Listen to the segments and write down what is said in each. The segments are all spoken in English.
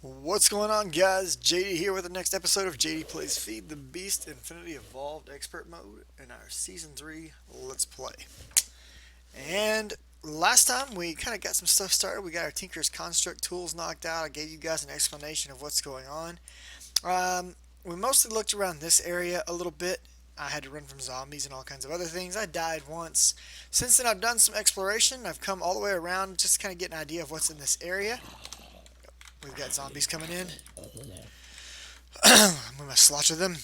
What's going on, guys? JD here with the next episode of JD Plays Feed the Beast Infinity Evolved Expert Mode in our Season 3 Let's Play. And last time we kind of got some stuff started. We got our Tinker's Construct tools knocked out. I gave you guys an explanation of what's going on. We mostly looked around this area a little bit. I had to run from zombies and all kinds of other things. I died once. Since then, I've done some exploration. I've come all the way around just to kind of get an idea of what's in this area. We've got zombies coming in. I'm going to slaughter them.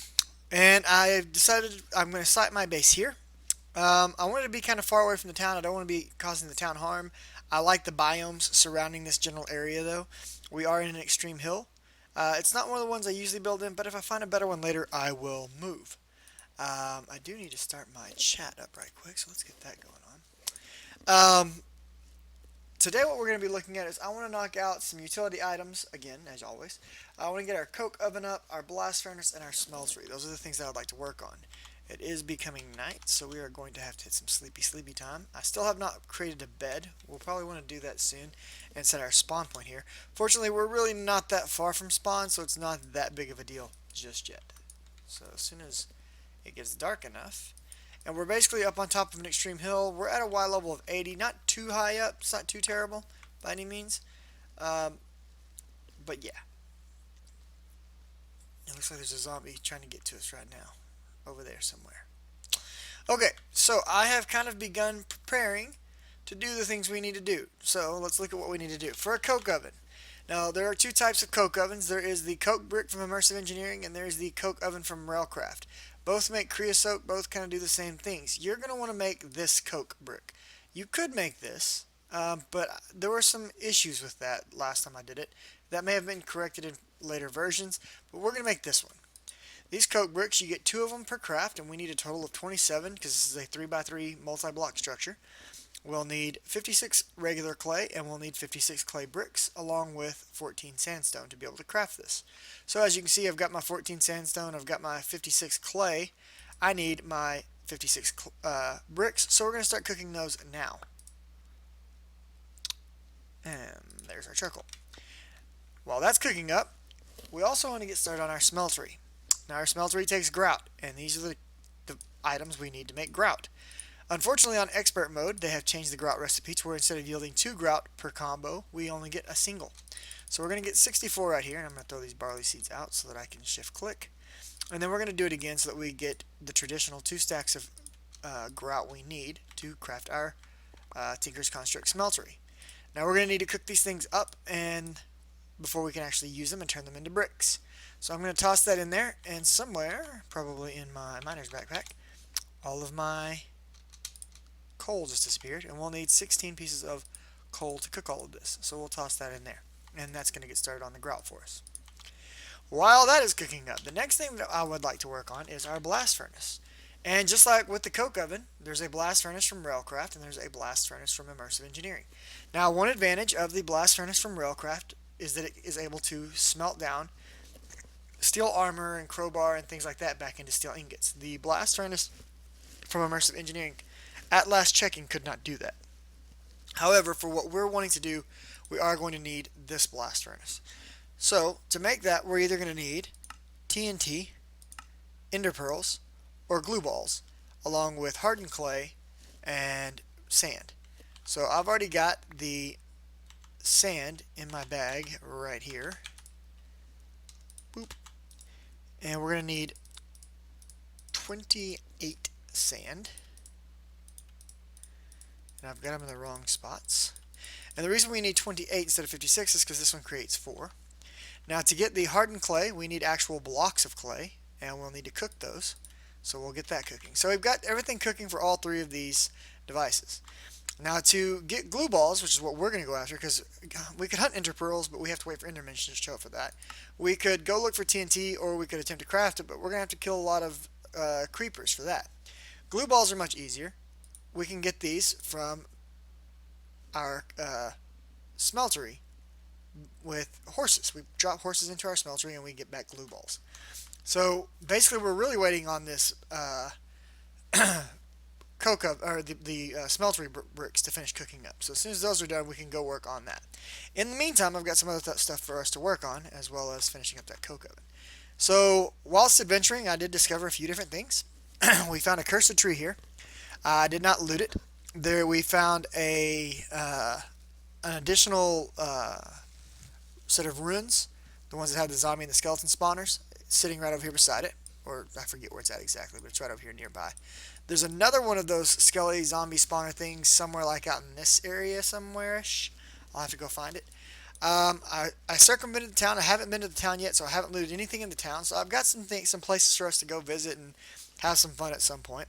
And I've decided I'm going to site my base here. I want it to be kind of far away from the town. I don't want to be causing the town harm. I like the biomes surrounding this general area, though. We are in an extreme hill. It's not one of the ones I usually build in, but if I find a better one later, I will move. I do need to start my chat up right quick, so let's get that going on. Today what we're going to be looking at is I want to knock out some utility items, again, as always. I want to get our coke oven up, our blast furnace, and our smeltery. Those are the things that I'd like to work on. It is becoming night, so we are going to have to hit some sleepy time. I still have not created a bed. We'll probably want to do that soon and set our spawn point here. Fortunately, we're really not that far from spawn, so it's not that big of a deal just yet. So as soon as it gets dark enough, and we're basically up on top of an extreme hill. We're at a Y level of 80, not too high up, it's not too terrible by any means. But yeah, it looks like there's a zombie trying to get to us right now, over there somewhere. Okay, so I have kind of begun preparing to do the things we need to do. So let's look at what we need to do. For a coke oven. Now, there are two types of coke ovens. There is the coke brick from Immersive Engineering, and there is the coke oven from Railcraft. Both make creosote, both kind of do the same things. You're going to want to make this coke brick. You could make this, but there were some issues with that last time I did it. That may have been corrected in later versions, but we're going to make this one. These coke bricks, you get 2 of them per craft, and we need a total of 27 because this is a 3x3 multi-block structure. We'll need 56 regular clay, and we'll need 56 clay bricks, along with 14 sandstone to be able to craft this. So as you can see, I've got my 14 sandstone, I've got my 56 clay. I need my 56 bricks, so we're going to start cooking those now. And there's our charcoal. While that's cooking up, we also want to get started on our smeltery. Now our smeltery takes grout, and these are the items we need to make grout. Unfortunately, on expert mode, they have changed the grout recipe to where instead of yielding 2 grout per combo, we only get a single. So we're going to get 64 right here, and I'm going to throw these barley seeds out so that I can shift click. And then we're going to do it again so that we get the traditional 2 stacks of grout we need to craft our Tinker's Construct Smeltery. Now we're going to need to cook these things up and before we can actually use them and turn them into bricks. So I'm going to toss that in there, and somewhere, probably in my miner's backpack, all of my coal just disappeared, and we'll need 16 pieces of coal to cook all of this. So we'll toss that in there, and that's going to get started on the grout for us. While that is cooking up, the next thing that I would like to work on is our blast furnace. And just like with the coke oven, there's a blast furnace from Railcraft, and there's a blast furnace from Immersive Engineering. Now, one advantage of the blast furnace from Railcraft is that it is able to smelt down steel armor and crowbar and things like that back into steel ingots. The blast furnace from Immersive Engineering, at last checking, could not do that. However, for what we're wanting to do, we are going to need this blast furnace. So, to make that, we're either going to need TNT, ender pearls, or glue balls, along with hardened clay and sand. So, I've already got the sand in my bag right here. Boop. And we're going to need 28 sand. And I've got them in the wrong spots. And the reason we need 28 instead of 56 is because this one creates 4. Now to get the hardened clay, we need actual blocks of clay, and we'll need to cook those. So we'll get that cooking. So we've got everything cooking for all 3 of these devices. Now to get glue balls, which is what we're going to go after, because we could hunt ender pearls, but we have to wait for endermen to show up for that. We could go look for TNT, or we could attempt to craft it, but we're going to have to kill a lot of creepers for that. Glue balls are much easier. We can get these from our smeltery with horses. We drop horses into our smeltery and we get back glue balls. So basically we're really waiting on this coke up, or the smeltery bricks to finish cooking up. So as soon as those are done, we can go work on that. In the meantime, I've got some other stuff for us to work on, as well as finishing up that coke oven. So whilst adventuring, I did discover a few different things. We found a cursed tree here. I did not loot it. There we found an additional set of ruins, the ones that had the zombie and the skeleton spawners, sitting right over here beside it. Or I forget where it's at exactly, but it's right over here nearby. There's another one of those skelly zombie spawner things somewhere like out in this area somewhere-ish. I'll have to go find it. I circumvented the town. I haven't been to the town yet, so I haven't looted anything in the town. So I've got some places for us to go visit and have some fun at some point.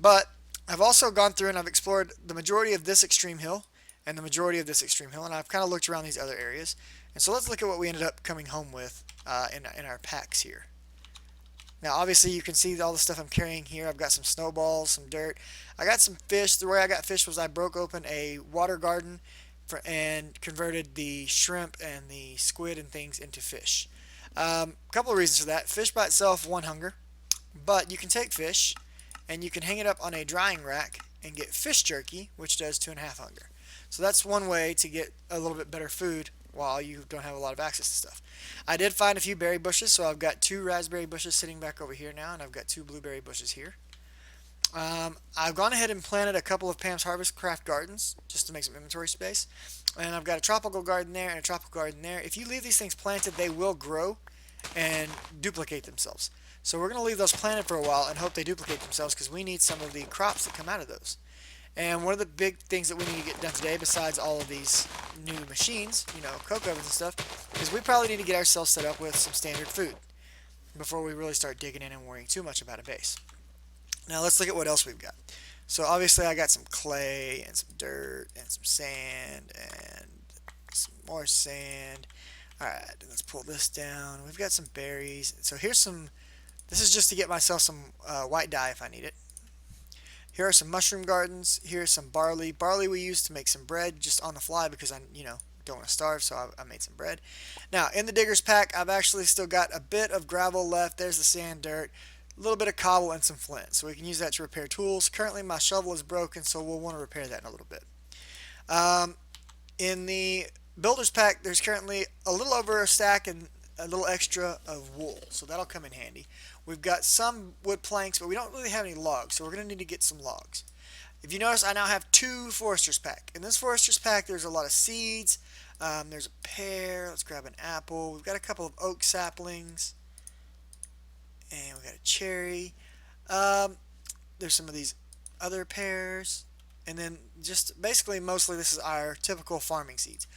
But I've also gone through and I've explored the majority of this extreme hill and the majority of this extreme hill, and I've kind of looked around these other areas. And so let's look at what we ended up coming home with in our packs here. Now, obviously, you can see all the stuff I'm carrying here. I've got some snowballs, some dirt. I got some fish. The way I got fish was I broke open a water garden and converted the shrimp and the squid and things into fish. A couple of reasons for that. Fish by itself, one hunger. But you can take fish and you can hang it up on a drying rack and get fish jerky, which does 2.5 hunger. So that's one way to get a little bit better food while you don't have a lot of access to stuff. I did find a few berry bushes, so I've got 2 raspberry bushes sitting back over here now, and I've got 2 blueberry bushes here. I've gone ahead and planted a couple of Pam's Harvest Craft gardens just to make some inventory space. And I've got a tropical garden there and a tropical garden there. If you leave these things planted, they will grow and duplicate themselves. So we're going to leave those planted for a while and hope they duplicate themselves because we need some of the crops that come out of those. And one of the big things that we need to get done today, besides all of these new machines, coke ovens and stuff, is we probably need to get ourselves set up with some standard food before we really start digging in and worrying too much about a base. Now let's look at what else we've got. So obviously I got some clay and some dirt and some sand and some more sand. Alright, let's pull this down. We've got some berries. So here's some, this is just to get myself some white dye if I need it. Here are some mushroom gardens. Here's some barley. Barley we use to make some bread just on the fly because I, don't want to starve, so I made some bread. Now, in the digger's pack, I've actually still got a bit of gravel left. There's the sand, dirt, a little bit of cobble, and some flint. So we can use that to repair tools. Currently, my shovel is broken, so we'll want to repair that in a little bit. In the builder's pack, there's currently a little over a stack and a little extra of wool, so that'll come in handy. We've got some wood planks, but we don't really have any logs, so we're going to need to get some logs. If you notice, I now have 2 forester's pack. In this forester's pack, there's a lot of seeds. There's a pear. Let's grab an apple. We've got a couple of oak saplings. And we've got a cherry. There's some of these other pears. And then just basically, mostly this is our typical farming seeds.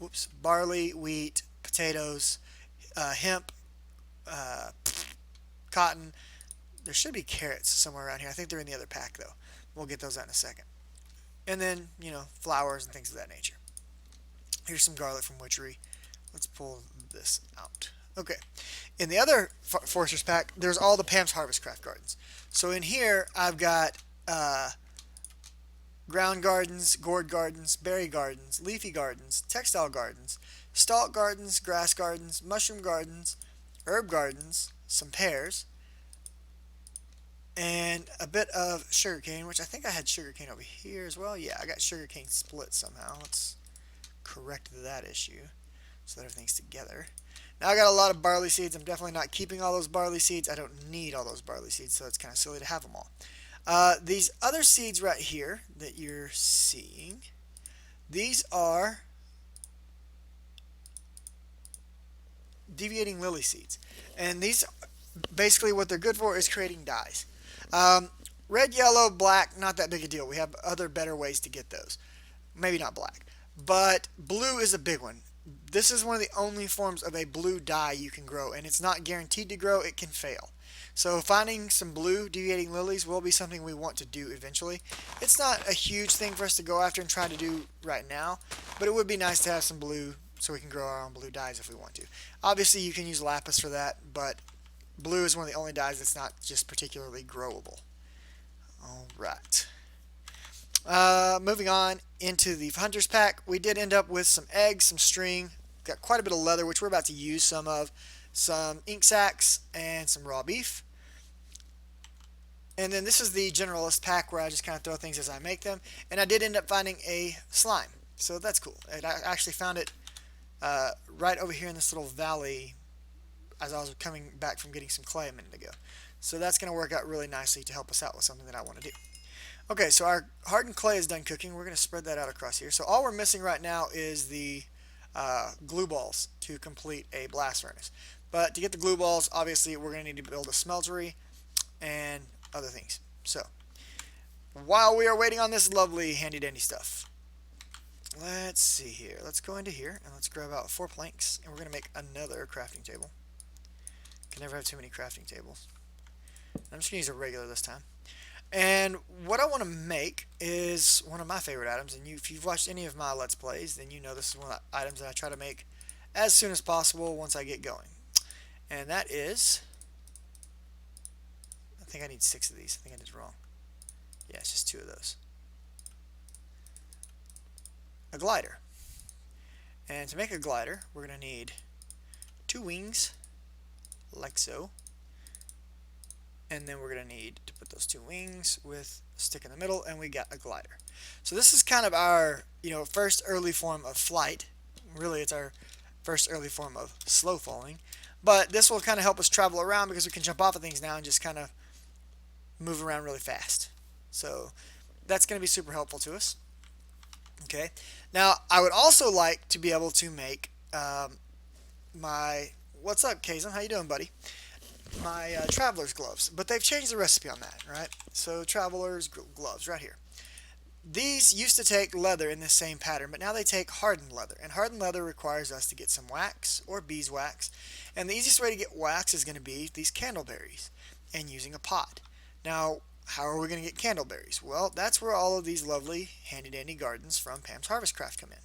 Whoops. Barley, wheat, potatoes, hemp, cotton. There should be carrots somewhere around here. I think they're in the other pack, though. We'll get those out in a second. And then, flowers and things of that nature. Here's some garlic from witchery. Let's pull this out. Okay. In the other Forester's pack, there's all the Pam's Harvest Craft Gardens. So in here, I've got ground gardens, gourd gardens, berry gardens, leafy gardens, textile gardens, stalk gardens, grass gardens, mushroom gardens, herb gardens, some pears, and a bit of sugarcane, which I think I had sugarcane over here as well. Yeah, I got sugarcane split somehow. Let's correct that issue so that everything's together. Now I got a lot of barley seeds. I'm definitely not keeping all those barley seeds. I don't need all those barley seeds, so it's kind of silly to have them all. These other seeds right here that you're seeing, these are deviating lily seeds. And these, basically what they're good for is creating dyes. Red, yellow, black, not that big a deal. We have other better ways to get those. Maybe not black. But blue is a big one. This is one of the only forms of a blue dye you can grow, and it's not guaranteed to grow. It can fail. So finding some blue deviating lilies will be something we want to do eventually. It's not a huge thing for us to go after and try to do right now, but it would be nice to have some blue so we can grow our own blue dyes if we want to. Obviously you can use lapis for that, but blue is one of the only dyes that's not just particularly growable. Alright. Moving on into the hunter's pack, we did end up with some eggs, some string, got quite a bit of leather, which we're about to use some of, some ink sacs, and some raw beef. And then this is the generalist pack where I just kind of throw things as I make them. And I did end up finding a slime. So that's cool. And I actually found it right over here in this little valley as I was coming back from getting some clay a minute ago. So that's going to work out really nicely to help us out with something that I want to do. Okay, so our hardened clay is done cooking. We're going to spread that out across here. So all we're missing right now is the glue balls to complete a blast furnace. But to get the glue balls, obviously we're going to need to build a smeltery and other things. So while we are waiting on this lovely handy dandy stuff, let's see here. Let's go into here and let's grab out 4 planks, and we're going to make another crafting table. Can never have too many crafting tables. I'm just going to use a regular this time. And what I want to make is one of my favorite items, and if you've watched any of my Let's Plays, then you know this is one of the items that I try to make as soon as possible once I get going. And that is, I think I need 6 of these. I think I did wrong. Yeah, it's just 2 of those. A glider. And to make a glider, we're going to need 2 wings, like so. And then we're going to need to put those 2 wings with a stick in the middle, and we got a glider. So this is kind of our, first early form of flight. Really, it's our first early form of slow falling. But this will kind of help us travel around because we can jump off of things now and just kind of move around really fast. So that's going to be super helpful to us. Okay. Now, I would also like to be able to make what's up, Kazan? How you doing, buddy? My traveler's gloves, but they've changed the recipe on that, right? So traveler's gloves right here. These used to take leather in this same pattern, but now they take hardened leather, and hardened leather requires us to get some wax or beeswax, and the easiest way to get wax is going to be these candleberries and using a pot. Now, how are we going to get candleberries? Well, that's where all of these lovely handy dandy gardens from Pam's Harvest Craft come in.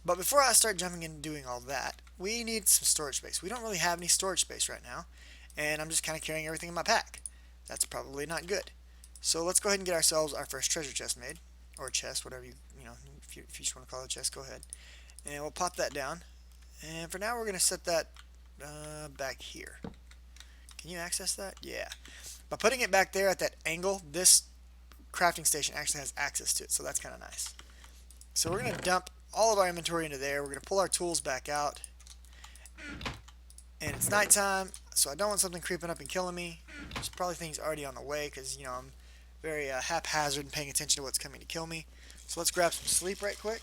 But before I start jumping in and doing all that, we need some storage space. We don't really have any storage space right now, and I'm just kind of carrying everything in my pack. That's probably not good. So let's go ahead and get ourselves our first treasure chest made, or chest, whatever if you just want to call it a chest, go ahead. And we'll pop that down. And for now, we're going to set that back here. Can you access that? Yeah. By putting it back there at that angle, this crafting station actually has access to it, so that's kind of nice. So we're going to dump all of our inventory into there. We're going to pull our tools back out. And it's nighttime, so I don't want something creeping up and killing me. There's probably things already on the way because, I'm very haphazard and paying attention to what's coming to kill me. So let's grab some sleep right quick.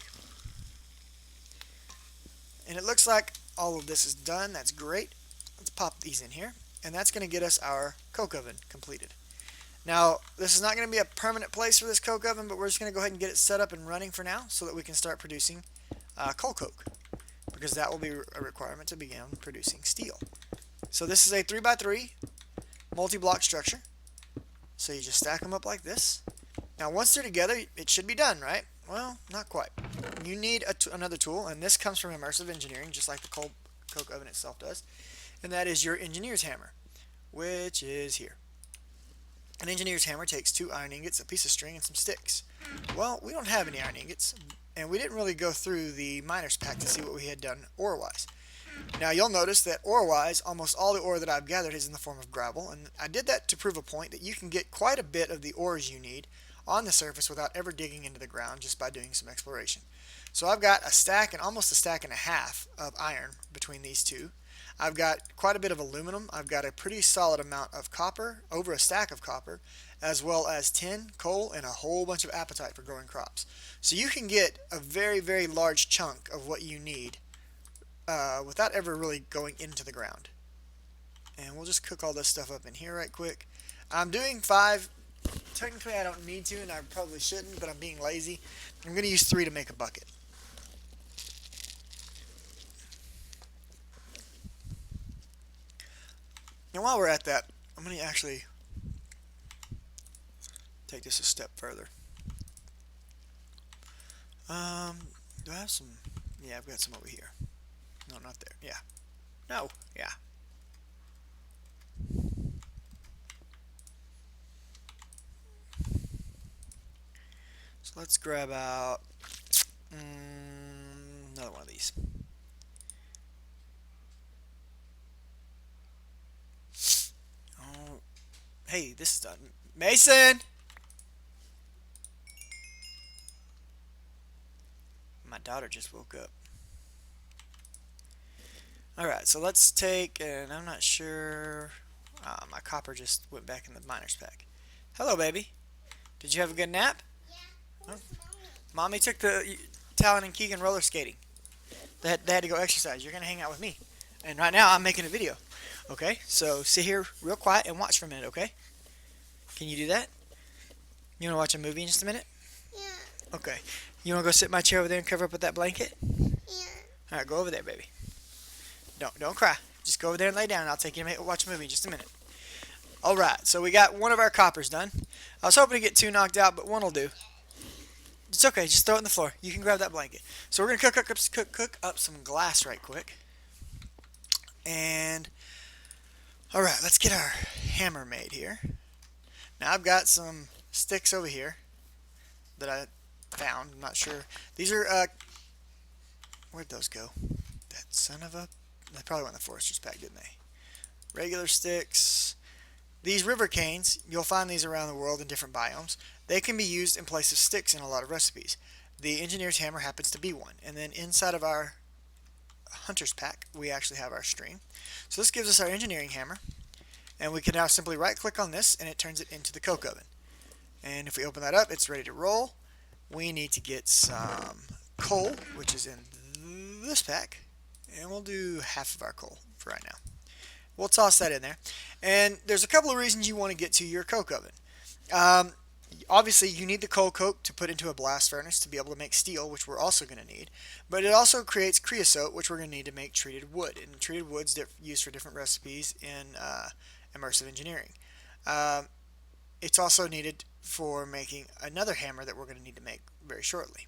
And it looks like all of this is done. That's great. Let's pop these in here. And that's going to get us our coke oven completed. Now, this is not going to be a permanent place for this coke oven, but we're just going to go ahead and get it set up and running for now so that we can start producing coal coke, because that will be a requirement to begin producing steel. So this is a 3x3 multi-block structure. So you just stack them up like this. Now once they're together, it should be done, right? Well, not quite. You need another tool, and this comes from immersive engineering, just like the coke oven itself does. And that is your engineer's hammer, which is here. An engineer's hammer takes 2 iron ingots, a piece of string, and some sticks. Well, we don't have any iron ingots, and we didn't really go through the miner's pack to see what we had done ore-wise. Now you'll notice that ore-wise, almost all the ore that I've gathered is in the form of gravel, and I did that to prove a point that you can get quite a bit of the ores you need on the surface without ever digging into the ground, just by doing some exploration. So I've got a stack and almost a stack and a half of iron between these two. I've got quite a bit of aluminum. I've got a pretty solid amount of copper, over a stack of copper, as well as tin, coal, and a whole bunch of apatite for growing crops. So you can get a very, very large chunk of what you need without ever really going into the ground. And we'll just cook all this stuff up in here right quick. I'm doing 5. Technically I don't need to, and I probably shouldn't, but I'm being lazy. I'm going to use 3 to make a bucket. And while we're at that, I'm going to actually take this a step further. Do I have some? Yeah, I've got some over here. No, not there. Yeah. No. Yeah. So let's grab out another one of these. hey, this is done. Mason! My daughter just woke up. Alright, so let's take, and I'm not sure, my copper just went back in the miner's pack. Hello, baby. Did you have a good nap? Yeah. Where's Mommy took the Talon and Keegan roller skating. They had to go exercise. You're going to hang out with me. And right now, I'm making a video. Okay? So sit here real quiet and watch for a minute, okay? Can you do that? You want to watch a movie in just a minute? Yeah. Okay. You want to go sit in my chair over there and cover up with that blanket? Yeah. Alright, go over there, baby. Don't cry. Just go over there and lay down, and I'll take you to watch a movie in just a minute. Alright, so we got one of our coppers done. I was hoping to get two knocked out, but one will do. It's okay, just throw it on the floor. You can grab that blanket. So we're going to cook up some glass right quick. And, alright, let's get our hammer made here. Now I've got some sticks over here that I found. I'm not sure. These are, where'd those go? That son of a... They probably went in the forester's pack, didn't they? Regular sticks. These river canes, you'll find these around the world in different biomes. They can be used in place of sticks in a lot of recipes. The engineer's hammer happens to be one. And then inside of our hunter's pack, we actually have our stream. So this gives us our engineering hammer. And we can now simply right click on this and it turns it into the coke oven. And if we open that up, it's ready to roll. We need to get some coal, which is in this pack. And we'll do half of our coal for right now. We'll toss that in there. And there's a couple of reasons you want to get to your coke oven. Obviously, you need the coal coke to put into a blast furnace to be able to make steel, which we're also going to need. But it also creates creosote, which we're going to need to make treated wood. And treated wood's used for different recipes in immersive engineering. It's also needed for making another hammer that we're going to need to make very shortly.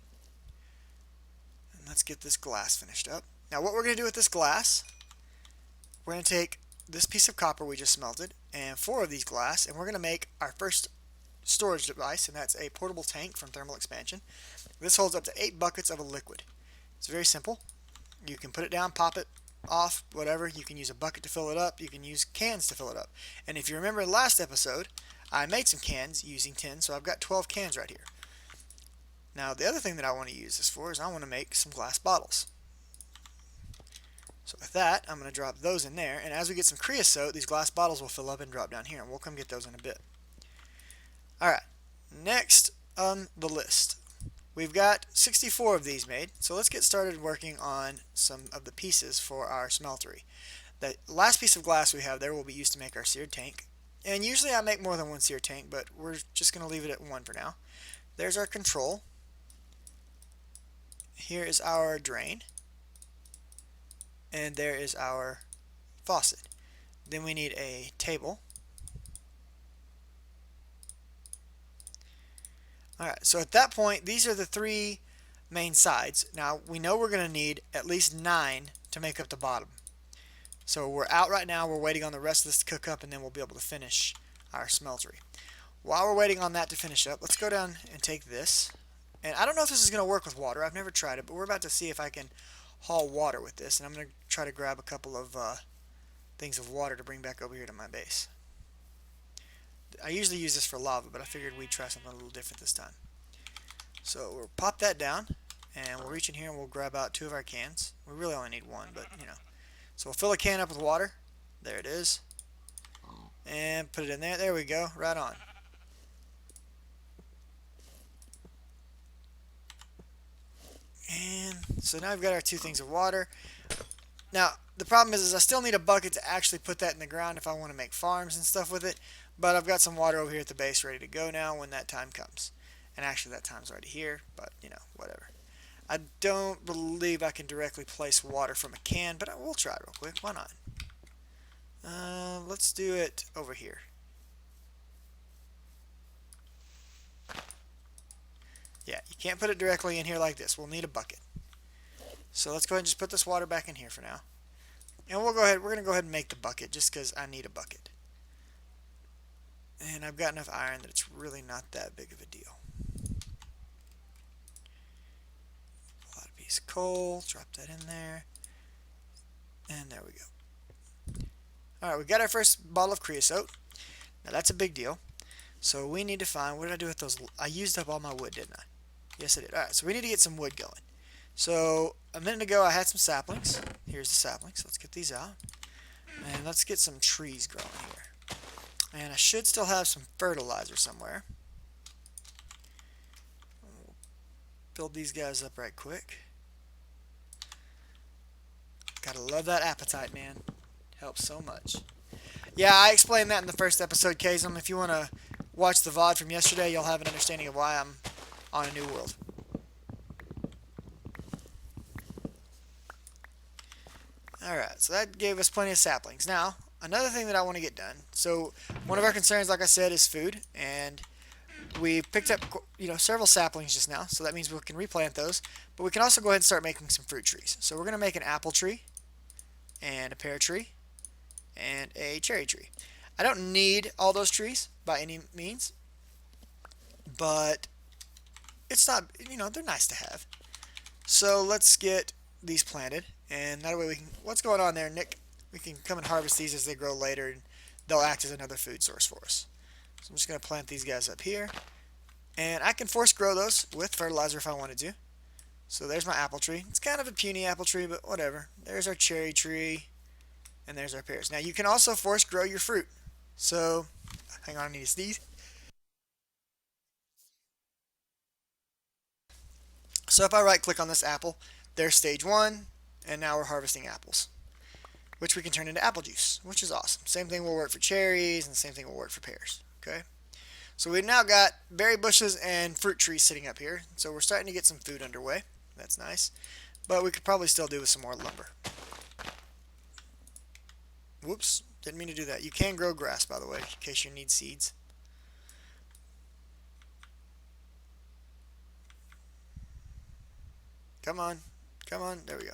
And let's get this glass finished up. Now what we're going to do with this glass, we're going to take this piece of copper we just smelted and 4 of these glass, and we're going to make our first storage device, and that's a portable tank from thermal expansion. This holds up to 8 buckets of a liquid. It's very simple. You can put it down, pop it off, whatever. You can use a bucket to fill it up. You can use cans to fill it up. And if you remember in the last episode, I made some cans using tin, so I've got 12 cans right here. Now the other thing that I want to use this for is I want to make some glass bottles. So with that, I'm going to drop those in there, and as we get some creosote, these glass bottles will fill up and drop down here, and we'll come get those in a bit. Alright, next on the list. We've got 64 of these made, so let's get started working on some of the pieces for our smeltery. The last piece of glass we have there will be used to make our seared tank, and usually I make more than one seared tank, but we're just going to leave it at one for now. There's our control. Here is our drain. And there is our faucet. Then we need a table. Alright, so at that point, these are the 3 main sides. Now, we know we're going to need at least 9 to make up the bottom. So we're out right now, we're waiting on the rest of this to cook up, and then we'll be able to finish our smeltery. While we're waiting on that to finish up, let's go down and take this. And I don't know if this is going to work with water, I've never tried it, but we're about to see if I can haul water with this, and I'm going to try to grab a couple of things of water to bring back over here to my base. I usually use this for lava, but I figured we'd try something a little different this time. So we'll pop that down, and we'll reach in here and we'll grab out 2 of our cans. We really only need 1, but you know. So we'll fill a can up with water. There it is. And put it in there. There we go. Right on. And so now we've got our 2 things of water. Now, the problem is I still need a bucket to actually put that in the ground if I want to make farms and stuff with it. But I've got some water over here at the base ready to go now when that time comes. And actually that time's already here, but you know, whatever. I don't believe I can directly place water from a can, but I will try real quick. Why not? Let's do it over here. Yeah, you can't put it directly in here like this. We'll need a bucket. So let's go ahead and just put this water back in here for now. And we're going to go ahead and make the bucket just because I need a bucket. And I've got enough iron that it's really not that big of a deal. Pull out a piece of coal, drop that in there. And there we go. Alright, we got our first bottle of creosote. Now that's a big deal. So we need to find, what did I do with those? I used up all my wood, didn't I? Yes, I did. Alright, so we need to get some wood going. So a minute ago I had some saplings. Here's the saplings. Let's get these out. And let's get some trees growing here. And I should still have some fertilizer somewhere. Build these guys up right quick. Gotta love that appetite, man. Helps so much. Yeah, I explained that in the first episode, Kazum. If you want to watch the VOD from yesterday, you'll have an understanding of why I'm on a new world. Alright, so that gave us plenty of saplings. Now, another thing that I want to get done. So, one of our concerns, like I said, is food. And we picked up, several saplings just now. So that means we can replant those. But we can also go ahead and start making some fruit trees. So we're going to make an apple tree, and a pear tree, and a cherry tree. I don't need all those trees by any means. But it's not, they're nice to have. So let's get these planted. And that way we can, what's going on there, Nick? We can come and harvest these as they grow later, and they'll act as another food source for us. So I'm just going to plant these guys up here. And I can force grow those with fertilizer if I wanted to. So there's my apple tree. It's kind of a puny apple tree, but whatever. There's our cherry tree. And there's our pears. Now you can also force grow your fruit. So, hang on, I need to sneeze. So if I right click on this apple, there's stage 1. And now we're harvesting apples, which we can turn into apple juice, which is awesome. Same thing will work for cherries, and the same thing will work for pears. Okay, so we've now got berry bushes and fruit trees sitting up here. So we're starting to get some food underway. That's nice, but we could probably still do with some more lumber. Whoops, didn't mean to do that. You can grow grass, by the way, in case you need seeds. Come on, come on, there we go.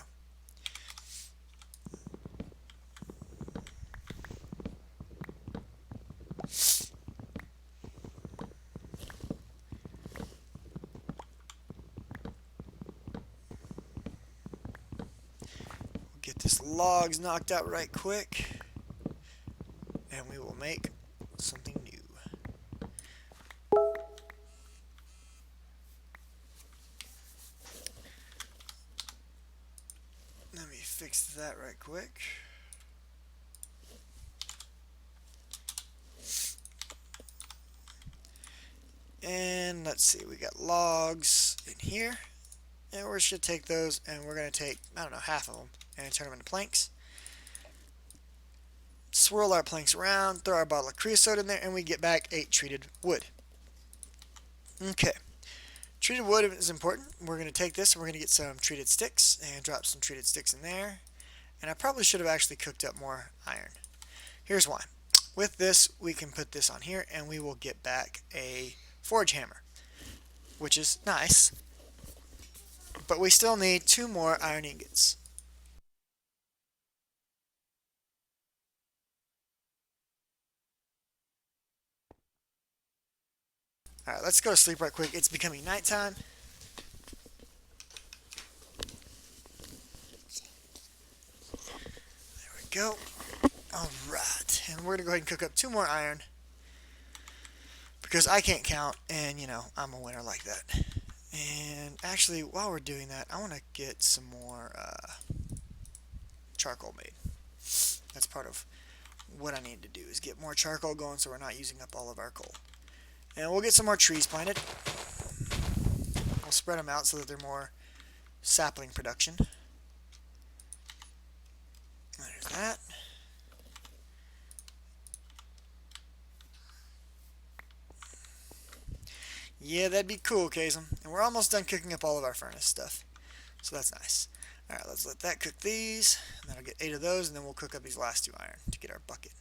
Get this logs knocked out right quick, and we will make something new. Let me fix that right quick. And let's see, we got logs in here, and we should take those, and we're going to take, I don't know, half of them and turn them into planks. Swirl our planks around, throw our bottle of creosote in there, and we get back 8 treated wood. Okay, treated wood is important. We're going to take this and we're going to get some treated sticks and drop some treated sticks in there. And I probably should have actually cooked up more iron. Here's why. With this, we can put this on here and we will get back a forge hammer, which is nice. But we still need 2 more iron ingots. Alright, let's go to sleep right quick. It's becoming nighttime. There we go. Alright, and we're going to go ahead and cook up 2 more iron. Because I can't count, and I'm a winner like that. And actually, while we're doing that, I want to get some more charcoal made. That's part of what I need to do, is get more charcoal going so we're not using up all of our coal. And we'll get some more trees planted. We'll spread them out so that they're more sapling production. There's that. Yeah, that'd be cool, Kazum. And we're almost done cooking up all of our furnace stuff. So that's nice. Alright, let's let that cook these. And then I'll get 8 of those, and then we'll cook up these last 2 iron to get our bucket.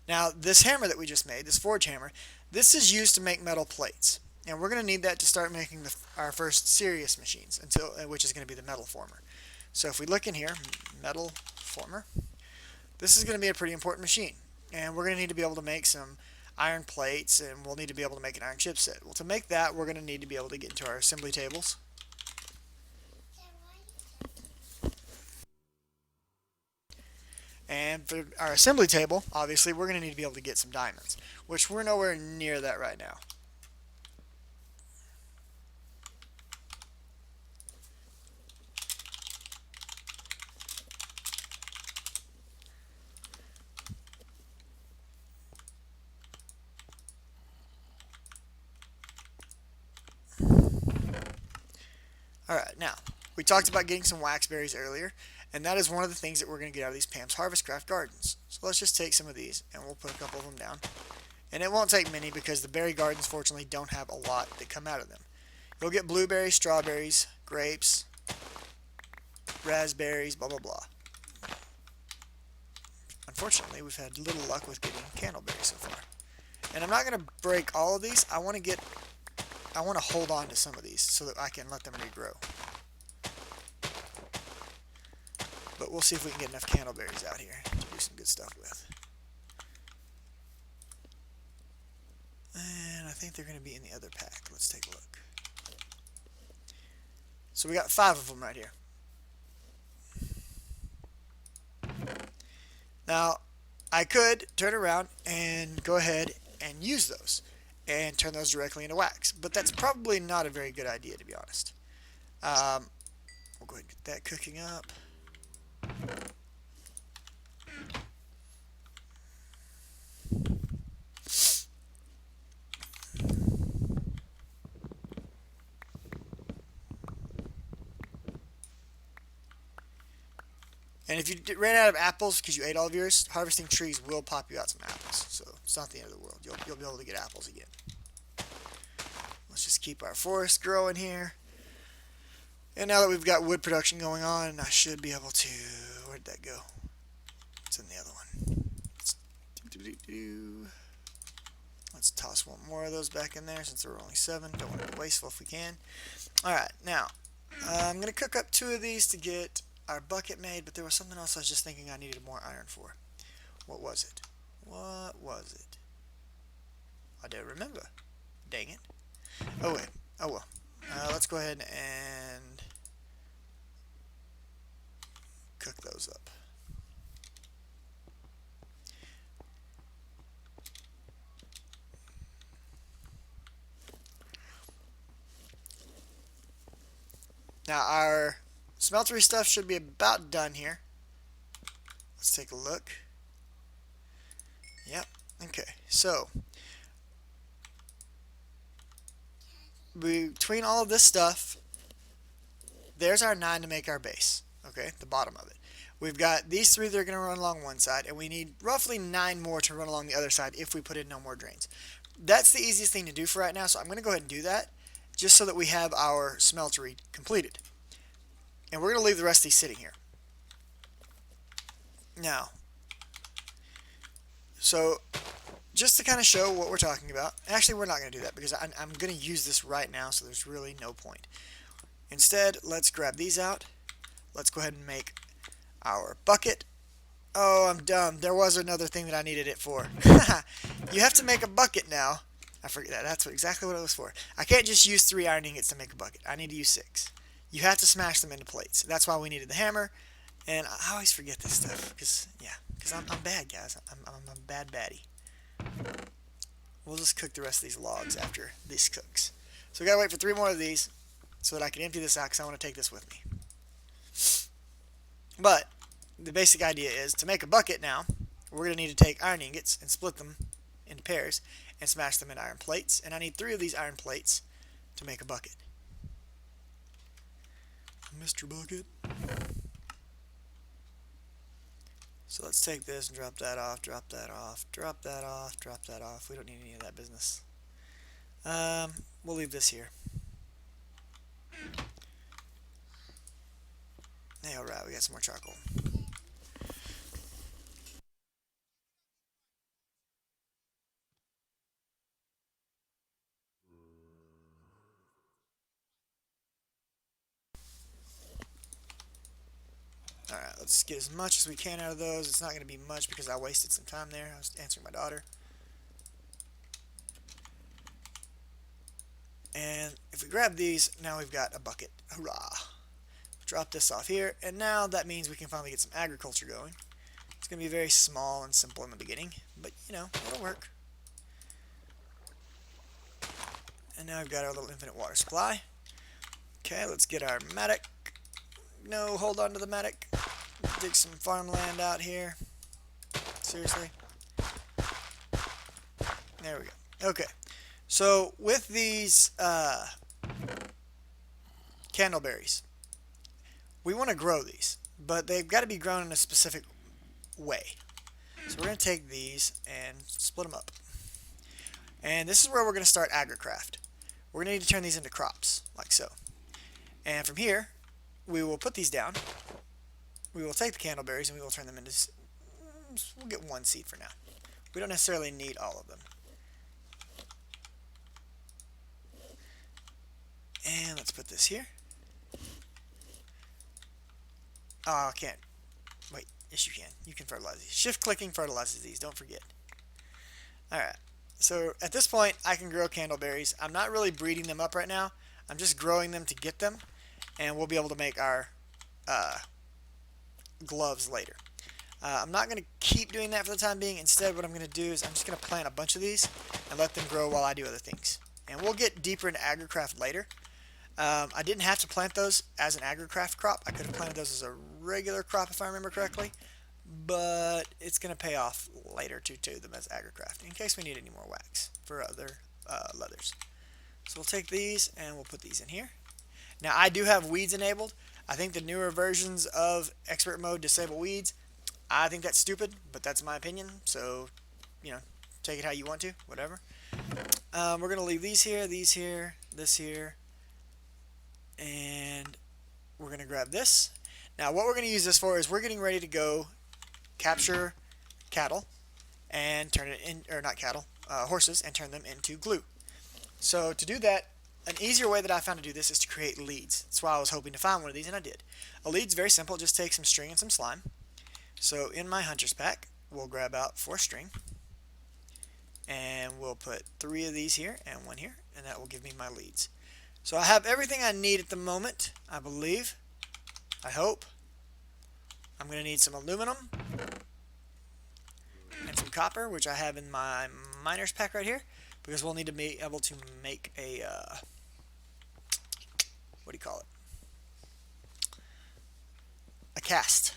Now, this hammer that we just made, this forge hammer, this is used to make metal plates. And we're going to need that to start making our first serious machines, which is going to be the metal former. So if we look in here, metal former, this is going to be a pretty important machine. And we're going to need to be able to make some iron plates, and we'll need to be able to make an iron chipset. Well, to make that, we're going to need to be able to get into our assembly tables. And And for our assembly table, obviously, we're going to need to be able to get some diamonds, which we're nowhere near that right now. Alright, now, we talked about getting some wax berries earlier, and that is one of the things that we're going to get out of these Pam's Harvest Craft Gardens. So let's just take some of these, and we'll put a couple of them down. And it won't take many because the berry gardens, fortunately, don't have a lot that come out of them. You'll get blueberries, strawberries, grapes, raspberries, blah, blah, blah. Unfortunately, we've had little luck with getting candleberries so far. And I'm not going to break all of these. I want to hold on to some of these so that I can let them regrow. But we'll see if we can get enough candleberries out here to do some good stuff with. And I think they're going to be in the other pack. Let's take a look. So we got 5 of them right here. Now, I could turn around and go ahead and use those and turn those directly into wax, but that's probably not a very good idea, to be honest. We'll go ahead and get that cooking up. And if you ran out of apples because you ate all of yours, harvesting trees will pop you out some apples. So it's not the end of the world. You'll be able to get apples again. Let's just keep our forest growing here. And now that we've got wood production going on, I should be able to... Where'd that go? It's in the other one. Let's toss one more of those back in there since there were only 7. Don't want to be wasteful if we can. Alright, now, I'm going to cook up 2 of these to get our bucket made, but there was something else I was just thinking I needed more iron for. What was it? What was it? I don't remember. Dang it. Oh wait. Oh well. Let's go ahead and cook those up. Now our smeltery stuff should be about done here. Let's take a look. Yep. Okay. So between all of this stuff, there's our 9 to make our base. Okay, the bottom of it. We've got these 3 that are going to run along one side, and we need roughly 9 more to run along the other side if we put in no more drains. That's the easiest thing to do for right now, so I'm going to go ahead and do that just so that we have our smeltery completed. And we're going to leave the rest of these sitting here. Now, so just to kind of show what we're talking about, actually we're not going to do that because I'm going to use this right now, so there's really no point. Instead, let's grab these out. Let's go ahead and make our bucket. Oh, I'm dumb. There was another thing that I needed it for. You have to make a bucket now. I forget that. That's exactly what it was for. I can't just use 3 iron ingots to make a bucket. I need to use 6. You have to smash them into plates. That's why we needed the hammer. And I always forget this stuff because I'm bad, guys. I'm a bad baddie. We'll just cook the rest of these logs after this cooks. So we gotta wait for 3 more of these so that I can empty this out because I want to take this with me. But the basic idea is to make a bucket now, we're going to need to take iron ingots and split them into pairs and smash them into iron plates. And I need 3 of these iron plates to make a bucket. Mr. Bucket. So let's take this and drop that off, drop that off, drop that off, drop that off. We don't need any of that business. We'll leave this here. Hey, alright, we got some more charcoal. Alright, let's get as much as we can out of those. It's not going to be much because I wasted some time there. I was answering my daughter. And if we grab these, now we've got a bucket. Hurrah! Drop this off here, and now that means we can finally get some agriculture going. It's going to be very small and simple in the beginning, but you know, it'll work. And now I've got our little infinite water supply. Okay, let's get our mattock. No, hold on to the mattock. Dig some farmland out here. Seriously. There we go. Okay, so with these candleberries, we want to grow these, but they've got to be grown in a specific way. So we're going to take these and split them up. And this is where we're going to start agricraft. We're going to need to turn these into crops, like so. And from here, we will put these down. We will take the candleberries and we will turn them into... We'll get one seed for now. We don't necessarily need all of them. And let's put this here. Oh, I can't. Wait, yes you can. You can fertilize these. Shift clicking fertilizes these, don't forget. Alright, so at this point I can grow candleberries. I'm not really breeding them up right now. I'm just growing them to get them. And we'll be able to make our gloves later. I'm not going to keep doing that for the time being. Instead, what I'm going to do is I'm just going to plant a bunch of these and let them grow while I do other things. And we'll get deeper into agricraft later. I didn't have to plant those as an agricraft crop. I could have planted those as a regular crop if I remember correctly. But it's going to pay off later to do them as agricraft in case we need any more wax for other leathers. So we'll take these and we'll put these in here. Now I do have weeds enabled. I think the newer versions of expert mode disable weeds. I think that's stupid, but that's my opinion. So, you know, take it how you want to, whatever. We're going to leave these here, this here, and we're going to grab this. Now what we're going to use this for is we're getting ready to go capture cattle and turn it in, or not cattle, horses, and turn them into glue. So to do that, an easier way that I found to do this is to create leads. That's why I was hoping to find one of these, and I did. A lead's very simple. Just take some string and some slime. So in my hunter's pack, we'll grab out 4 string, and we'll put 3 of these here and 1 here, and that will give me my leads. So I have everything I need at the moment, I believe. I hope. I'm going to need some aluminum and some copper, which I have in my miner's pack right here, because we'll need to be able to make a, what do you call it? A cast.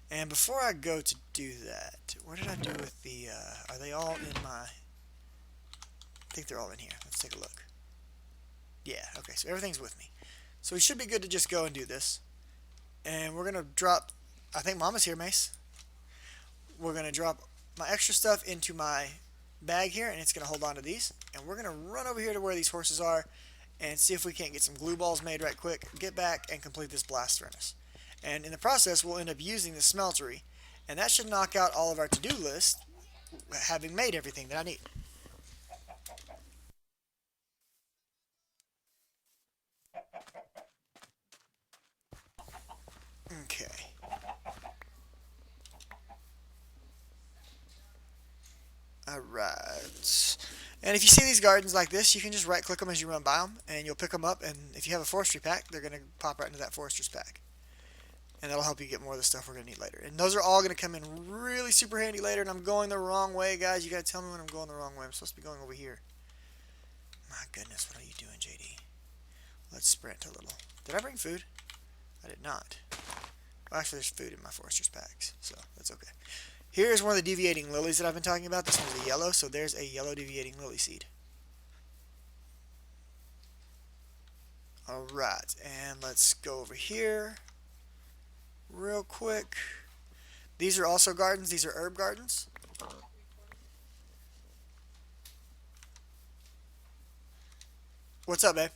And before I go to do that, what did I do with the, are they all in my, I think they're all in here. Let's take a look. Yeah, okay, so everything's with me. So we should be good to just go and do this. And we're going to drop, I think Mama's here, Mace. We're going to drop my extra stuff into my bag here, and it's going to hold on to these. And we're going to run over here to where these horses are and see if we can't get some glue balls made right quick, get back, and complete this blast furnace. And in the process, we'll end up using the smeltery, and that should knock out all of our to-do list, having made everything that I need. Okay. Alright. And if you see these gardens like this, you can just right-click them as you run by them, and you'll pick them up, and if you have a forestry pack, they're going to pop right into that forester's pack. And that'll help you get more of the stuff we're going to need later. And those are all going to come in really super handy later, and I'm going the wrong way, guys. You got to tell me when I'm going the wrong way. I'm supposed to be going over here. My goodness, what are you doing, JD? Let's sprint a little. Did I bring food? I did not. Well, actually, there's food in my forester's packs, so that's okay. Here's one of the deviating lilies that I've been talking about. This one's a yellow, so there's a yellow deviating lily seed. Alright, and let's go over here real quick. These are also gardens. These are herb gardens. What's up, babe?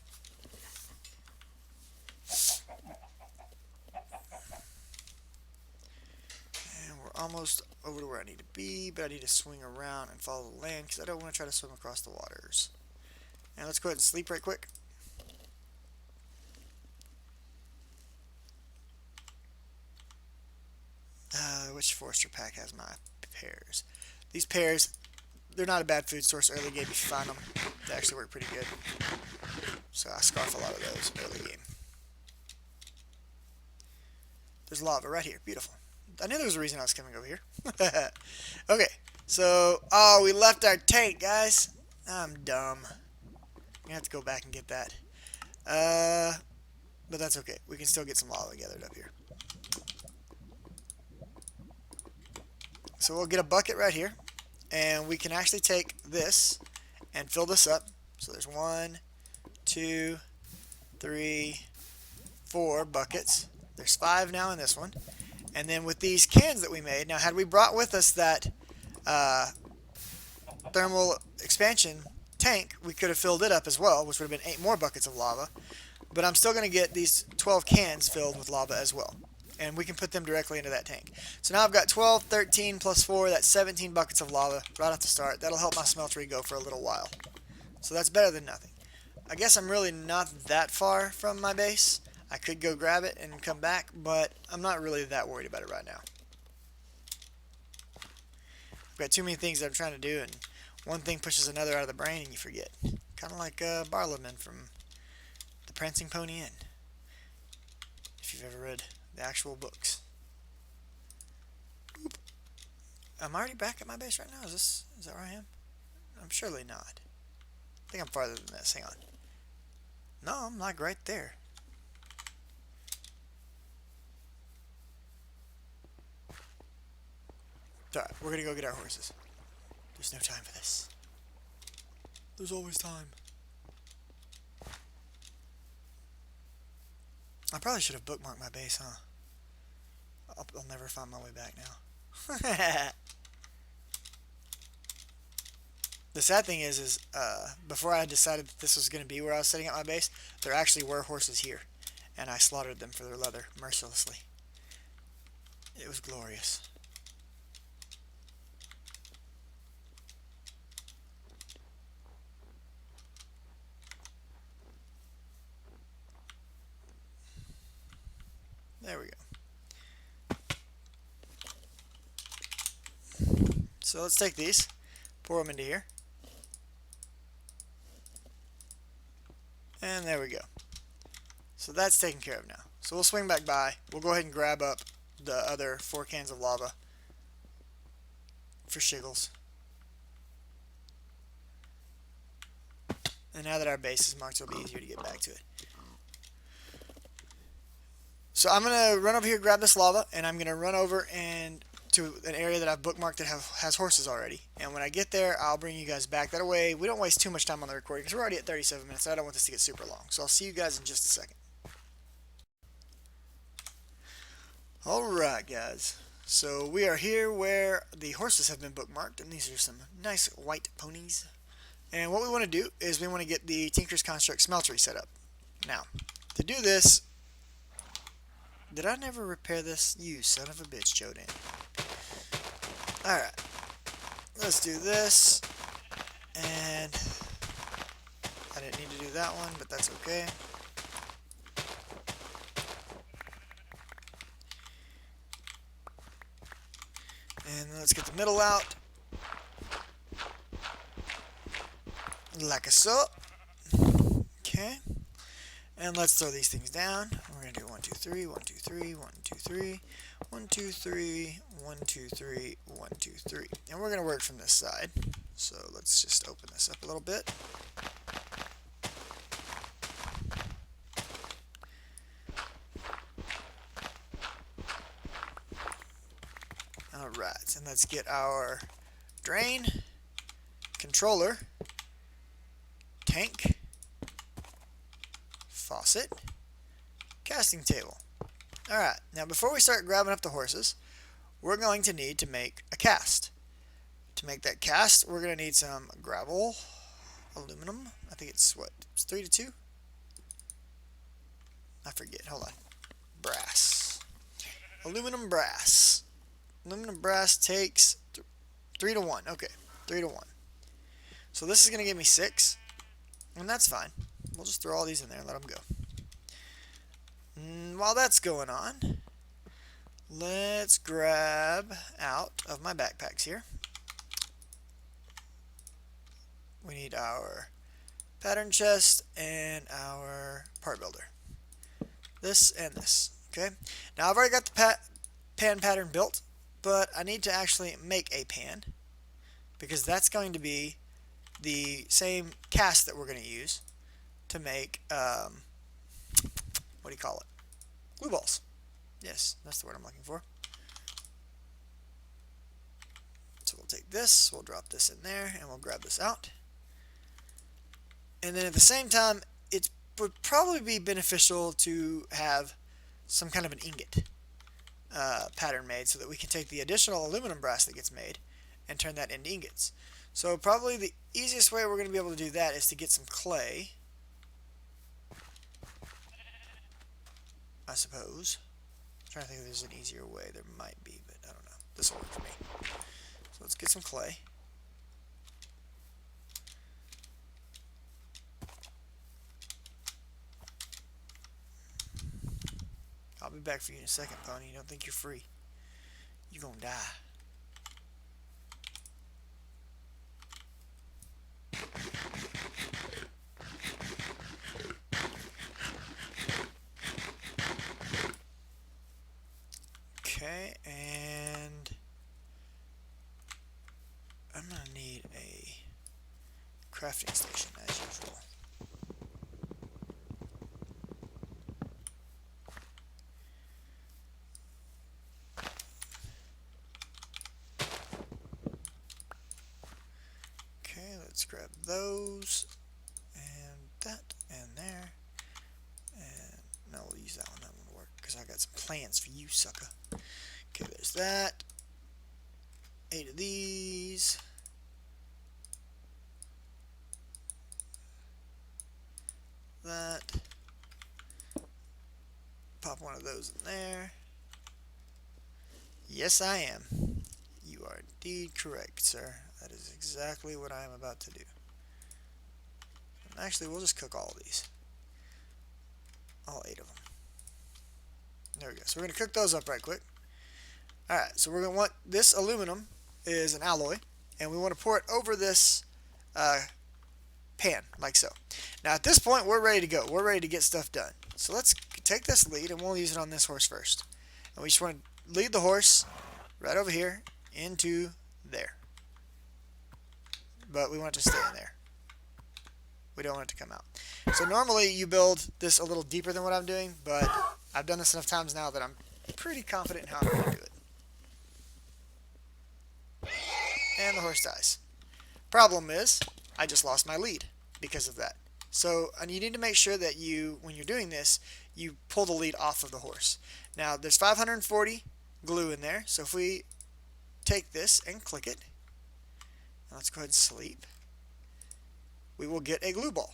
And we're almost over to where I need to be, but I need to swing around and follow the land because I don't want to try to swim across the waters. And let's go ahead and sleep right quick. Which forester pack has my pears? These pears, they're not a bad food source early game if you find them. They actually work pretty good. So I scarf a lot of those early game. There's lava right here. Beautiful. I knew there was a reason I was coming over here. Okay, so, oh, we left our tank, guys. I'm dumb. I have to go back and get that. But that's okay. We can still get some lava gathered up here. So we'll get a bucket right here, and we can actually take this and fill this up. So there's 1, 2, 3, 4 buckets. There's 5 now in this one. And then with these cans that we made, now had we brought with us that thermal expansion tank, we could have filled it up as well, which would have been 8 more buckets of lava. But I'm still going to get these 12 cans filled with lava as well. And we can put them directly into that tank. So now I've got 12, 13 plus 4, that's 17 buckets of lava right off the start. That'll help my smeltery go for a little while. So that's better than nothing. I guess I'm really not that far from my base. I could go grab it and come back, but I'm not really that worried about it right now. I've got too many things that I'm trying to do, and one thing pushes another out of the brain and you forget. Kind of like Barlowman from The Prancing Pony Inn, if you've ever read the actual books. Oop. I'm already back at my base right now. Is that where I am? I'm surely not. I think I'm farther than this. Hang on. No, I'm like right there. Alright, we're gonna go get our horses. There's no time for this. There's always time. I probably should have bookmarked my base, huh? I'll never find my way back now. The sad thing is before I decided that this was going to be where I was setting up my base, there actually were horses here, and I slaughtered them for their leather mercilessly. It was glorious. There we go. So let's take these, pour them into here. And there we go. So that's taken care of now. So we'll swing back by. We'll go ahead and grab up the other 4 cans of lava for shiggles. And now that our base is marked, it'll be easier to get back to it. So I'm going to run over here, grab this lava, and I'm going to run over and to an area that I've bookmarked that has horses already. And when I get there, I'll bring you guys back. That way, we don't waste too much time on the recording, because we're already at 37 minutes, and I don't want this to get super long. So I'll see you guys in just a second. Alright, guys. So we are here where the horses have been bookmarked, and these are some nice white ponies. And what we want to do is we want to get the Tinker's Construct Smeltery set up. Now, to do this... Did I never repair this? You son of a bitch, Jodan. Alright. Let's do this. And I didn't need to do that one, but that's okay. And let's get the middle out. Like so. Okay. And let's throw these things down. We're going to do 1, 2, 3, 1, 2, 3, 1, 2, 3, 1, 2, 3, 1, 2, 3, 1, 2, 3. And we're going to work from this side. So let's just open this up a little bit. Alright, and let's get our drain, controller, tank, faucet, casting table. Alright, now before we start grabbing up the horses, we're going to need to make a cast. To make that cast, we're going to need some gravel, aluminum. I think it's what? It's 3 to 2? I forget. Hold on. Brass. Aluminum brass. Aluminum brass takes 3 to 1. Okay, 3 to 1. So this is going to give me 6, and that's fine. We'll just throw all these in there and let them go. While that's going on, let's grab out of my backpacks here. We need our pattern chest and our part builder. This and this. Okay. Now I've already got pan pattern built, but I need to actually make a pan because that's going to be the same cast that we're going to use to make, what do you call it? Glue balls. Yes, that's the word I'm looking for. So we'll take this, we'll drop this in there, and we'll grab this out. And then at the same time, it would probably be beneficial to have some kind of an ingot pattern made so that we can take the additional aluminum brass that gets made and turn that into ingots. So probably the easiest way we're going to be able to do that is to get some clay, I suppose. I'm trying to think if there's an easier way. There might be, but I don't know. This will work for me. So let's get some clay. I'll be back for you in a second, Pony. You don't think you're free. You're gonna die. Okay, and I'm gonna need a crafting station as usual. Okay, let's grab those and that and there, and no, we'll use that one. That one will work because I got some plans for you, sucker. Okay, there's that. 8 of these. That. Pop one of those in there. Yes, I am. You are indeed correct, sir. That is exactly what I am about to do. And actually, we'll just cook all of these. All 8 of them. There we go. So we're going to cook those up right quick. Alright, so we're going to want this aluminum is an alloy, and we want to pour it over this pan, like so. Now at this point, we're ready to go. We're ready to get stuff done. So let's take this lead, and we'll use it on this horse first. And we just want to lead the horse right over here into there. But we want it to stay in there. We don't want it to come out. So normally you build this a little deeper than what I'm doing, but I've done this enough times now that I'm pretty confident in how I'm going to do it. And the horse dies. Problem is, I just lost my lead because of that. So you need to make sure that when you're doing this, you pull the lead off of the horse. Now there's 540 glue in there, so if we take this and click it, let's go ahead and sleep, we will get a glue ball.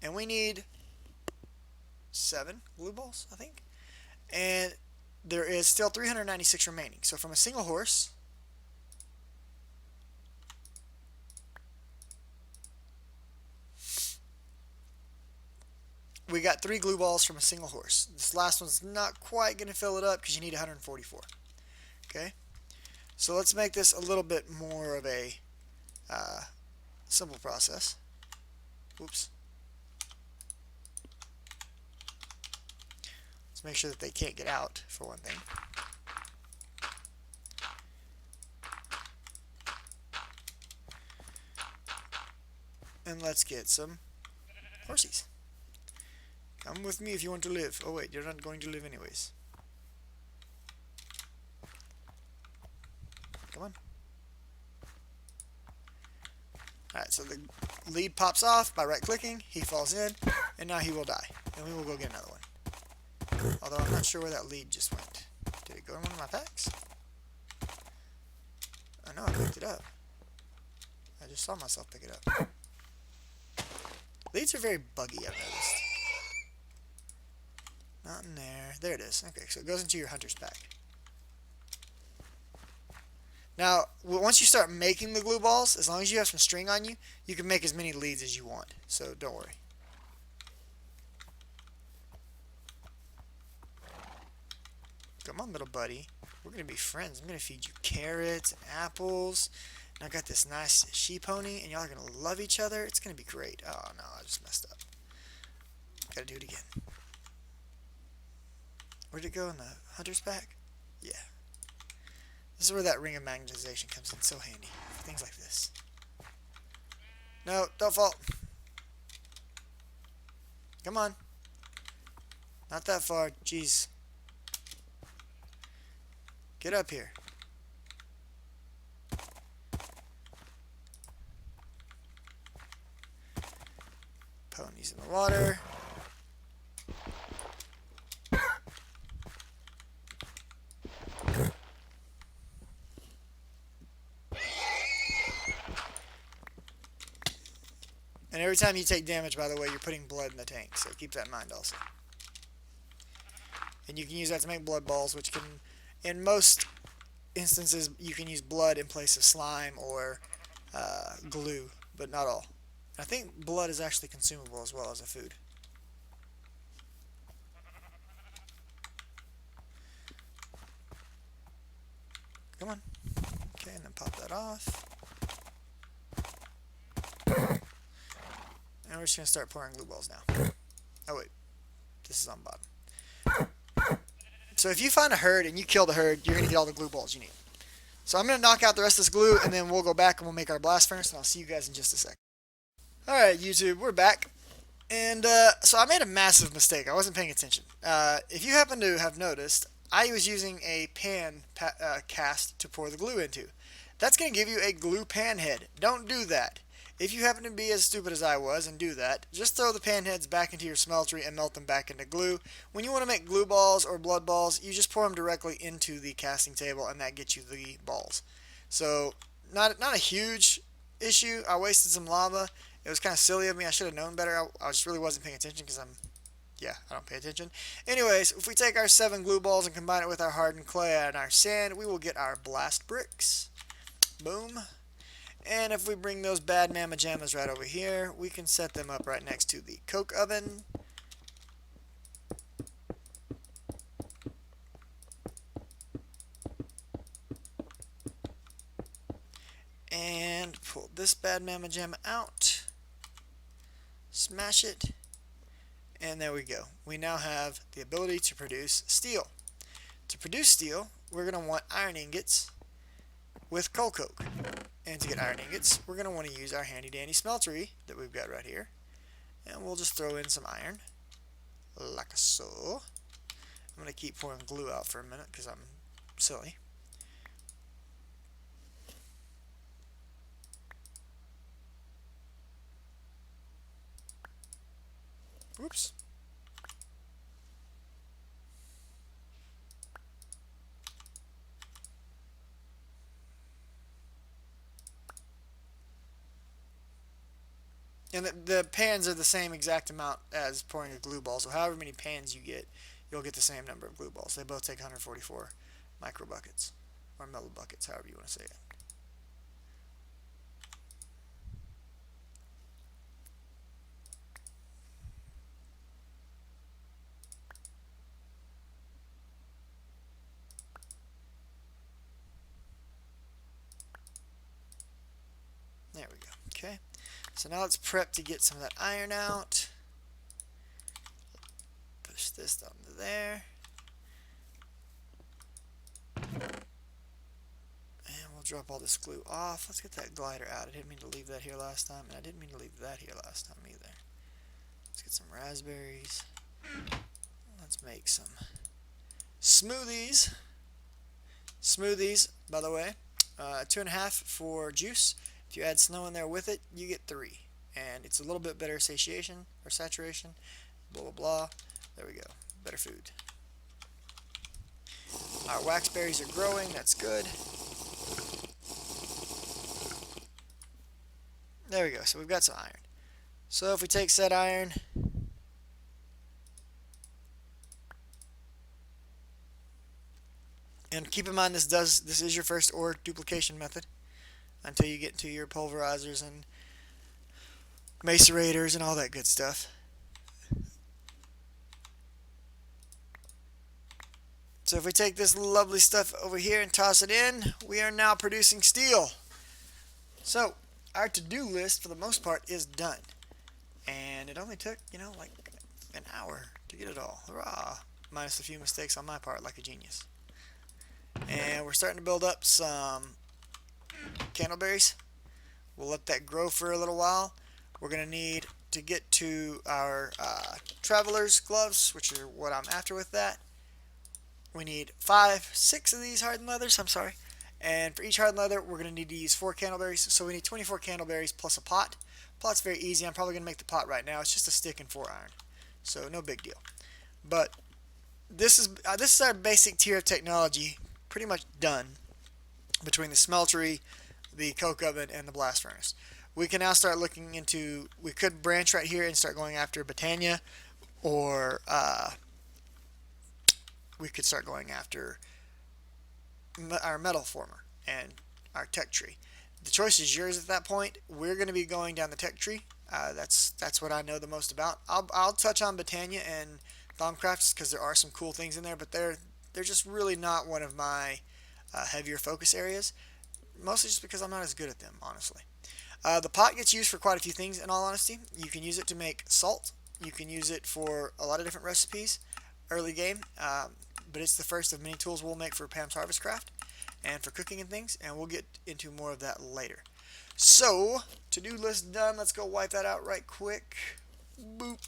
And we need 7 glue balls, I think. And there is still 396 remaining. So from a single horse, we got 3 glue balls from a single horse. This last one's not quite going to fill it up because you need 144. Okay, so let's make this a little bit more of a simple process. Oops. Let's make sure that they can't get out, for one thing. And let's get some horsies. Come with me if you want to live. Oh wait, you're not going to live anyways. Come on. Alright, so the lead pops off by right-clicking, he falls in, and now he will die. And we will go get another one. Although I'm not sure where that lead just went. Did it go in one of my packs? I know I picked it up. I just saw myself pick it up. Leads are very buggy, I've noticed. Not in there. There it is. Okay, so it goes into your hunter's pack. Now, once you start making the glue balls, as long as you have some string on you, you can make as many leads as you want. So don't worry. Come on, little buddy. We're going to be friends. I'm going to feed you carrots and apples. And I got this nice she-pony, and y'all are going to love each other. It's going to be great. Oh, no, I just messed up. Got to do it again. Where'd it go in the hunter's pack? Yeah. This is where that ring of magnetization comes in so handy for things like this. No, don't fall. Come on. Not that far. Jeez. Get up here. Ponies in the water. And every time you take damage, by the way, you're putting blood in the tank, so keep that in mind also. And you can use that to make blood balls, which can, in most instances, you can use blood in place of slime or glue, but not all. I think blood is actually consumable as well as a food. Come on. Okay, and then pop that off. And we're just going to start pouring glue balls now. Oh wait, this is on bottom. So if you find a herd and you kill the herd, you're going to get all the glue balls you need. So I'm going to knock out the rest of this glue, and then we'll go back and we'll make our blast furnace, and I'll see you guys in just a sec. Alright YouTube, we're back. And so I made a massive mistake. I wasn't paying attention. If you happen to have noticed, I was using a pan cast to pour the glue into. That's going to give you a glue pan head. Don't do that. If you happen to be as stupid as I was and do that, just throw the pan heads back into your smeltery and melt them back into glue. When you want to make glue balls or blood balls, you just pour them directly into the casting table, and that gets you the balls. So not a huge issue. I wasted some lava. It was kind of silly of me. I should have known better. I just really wasn't paying attention because I don't pay attention. Anyways, if we take our 7 glue balls and combine it with our hardened clay and our sand, we will get our blast bricks. Boom. And if we bring those bad mamma jammas right over here, we can set them up right next to the coke oven. And pull this bad mamma jamma out. Smash it. And there we go. We now have the ability to produce steel. To produce steel, we're going to want iron ingots with coal coke. And to get iron ingots, we're going to want to use our handy dandy smeltery that we've got right here. And we'll just throw in some iron, like so. I'm going to keep pouring glue out for a minute because I'm silly. Oops. And the pans are the same exact amount as pouring a glue ball. So however many pans you get, you'll get the same number of glue balls. They both take 144 micro buckets, or milli buckets, however you want to say it. There we go. Okay. So now let's prep to get some of that iron out. Push this down to there. And we'll drop all this glue off. Let's get that glider out. I didn't mean to leave that here last time, and I didn't mean to leave that here last time either. Let's get some raspberries. Let's make some smoothies. Smoothies, by the way, 2.5 for juice. If you add snow in there with it, you get 3. And it's a little bit better satiation or saturation. Blah, blah, blah. There we go. Better food. Our wax berries are growing. That's good. There we go. So we've got some iron. So if we take said iron, and keep in mind this is your first ore duplication method until you get into your pulverizers and macerators and all that good stuff. So if we take this lovely stuff over here and toss it in, we are now producing steel. So our to-do list for the most part is done. And it only took, like an hour to get it all. Hurrah! Minus a few mistakes on my part like a genius. And we're starting to build up some candleberries. We'll let that grow for a little while. We're going to need to get to our traveler's gloves, which are what I'm after with that. We need 6 of these hardened leathers, I'm sorry. And for each hardened leather, we're going to need to use 4 candleberries. So we need 24 candleberries plus a pot. Pot's very easy. I'm probably going to make the pot right now. It's just a stick and 4 iron. So no big deal. But this is our basic tier of technology pretty much done between the smeltery, the coke oven, and the blast furnace. We can now start looking into, we could branch right here and start going after Britannia, or we could start going after our metal former and our tech tree. The choice is yours at that point. We're going to be going down the tech tree. That's what I know the most about. I'll touch on Britannia and Thaumcrafts because there are some cool things in there, but they're just really not one of my heavier focus areas. Mostly just because I'm not as good at them, honestly. The pot gets used for quite a few things, in all honesty. You can use it to make salt. You can use it for a lot of different recipes early game, but it's the first of many tools we'll make for Pam's Harvest Craft and for cooking and things, and we'll get into more of that later. So, to-do list done. Let's go wipe that out right quick. Boop.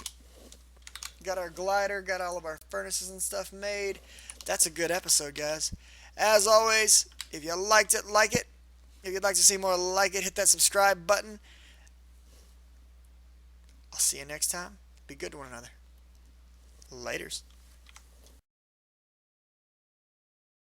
Got our glider, got all of our furnaces and stuff made. That's a good episode, guys. As always, if you liked it, like it. If you'd like to see more like it, hit that subscribe button. I'll see you next time. Be good to one another. Laters.